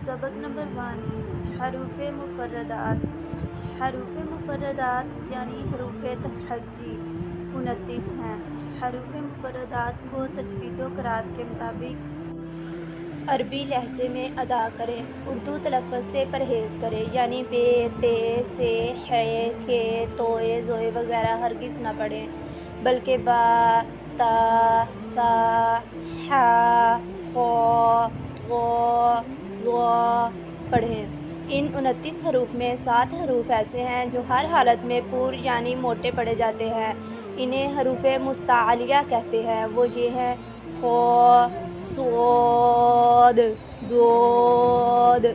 سبق نمبر 1 حروف مفردات۔ حروف مفردات یعنی حروف تہجی 29 ہیں۔ حروف مفردات کو تجوید و قرأت کے مطابق عربی لہجے میں ادا کریں۔ اردو تلفظ سے پرہیز کریں، یعنی بے، تے، سے، ہے، کے، توئے، زوئے وغیرہ ہرگز نہ پڑھیں، بلکہ با، تا، ثا، حا، خو، طو، ظو پڑھیں۔ ان 29 حروف میں 7 حروف ایسے ہیں جو ہر حالت میں پُر یعنی موٹے پڑھے جاتے ہیں۔ انہیں حروف مستعلیہ کہتے ہیں۔ وہ یہ ہیں: خ، ص، ض،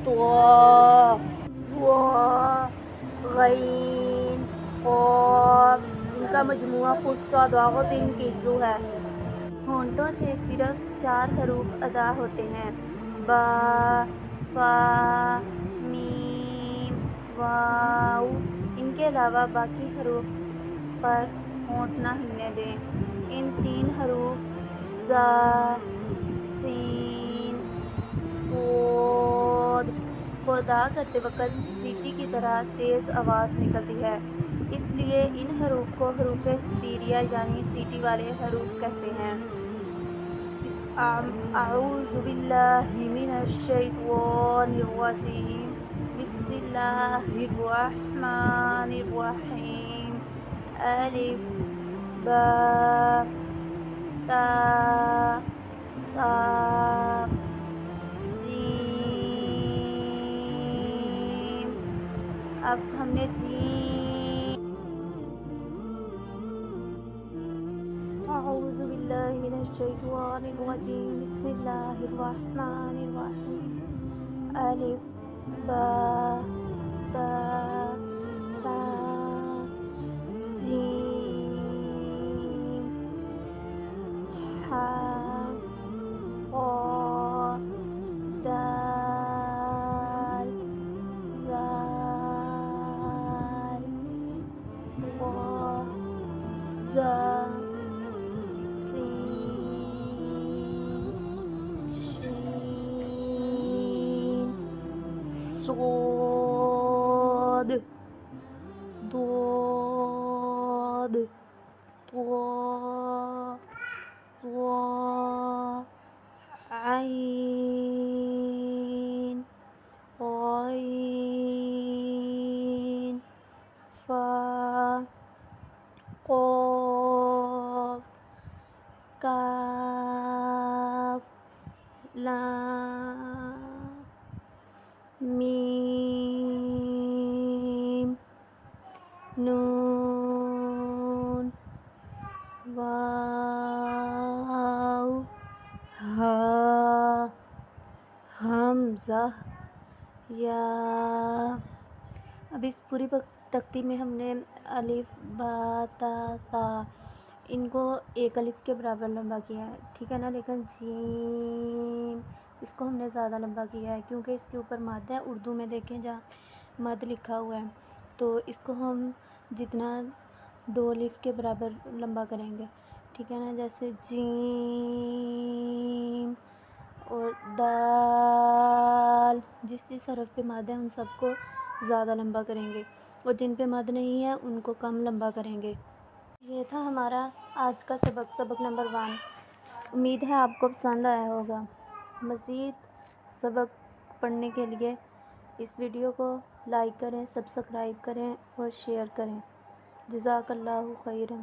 ط، ظ، غ، ق۔ ان کا مجموعہ خ ہے۔ ہونٹوں سے صرف 4 حروف ادا ہوتے ہیں: با، فا، میم، واو۔ ان کے علاوہ باقی حروف پر ہونٹ نہ ہلنے دیں۔ ان 3 حروف ظ، س، ص کو ادا کرتے وقت سیٹی کی طرح تیز آواز نکلتی ہے، اس لیے ان حروف کو حروف صفیریہ یعنی سیٹی والے حروف کہتے ہیں۔ اعوذ باللہ من الشیطان الرجیم۔ بسم اللہ الرحمن الرحیم۔ الف، با، تا، ثا، جیم۔ اب ہم نے اعوذ باللہ من الشیطان الرجیم۔ بسم اللہ الرحمن الرحیم۔ الف، با، تا، ثا، جیم، حا، خا، دال، ذال، ظا، زا، سین، شین، صاد، ضاد، طا، ظا، عین، غین، فا، قاف، کاف، لام، میم، نون، واو، ہا، حمزہ، یا۔ اب اس پوری تختی میں ہم نے الف، با، تا، ثا ان کو ایک الف کے برابر لمبا کیا ہے، ٹھیک ہے نا، لیکن جیم اس کو ہم نے زیادہ لمبا کیا ہے کیونکہ اس کے اوپر مد ہے۔ اردو میں دیکھیں جہاں مد لکھا ہوا ہے تو اس کو ہم جتنا 2 الف کے برابر لمبا کریں گے، ٹھیک ہے نا، جیسے جیم اور دال، جس حرف پہ مد ہے ان سب کو زیادہ لمبا کریں گے، اور جن پہ مد نہیں ہے ان کو کم لمبا کریں گے۔ یہ تھا ہمارا آج کا سبق نمبر 1۔ امید ہے آپ کو پسند آیا ہوگا۔ مزید سبق پڑھنے کے لیے اس ویڈیو کو لائک کریں، سبسکرائب کریں اور شیئر کریں۔ جزاک اللہ خیرا۔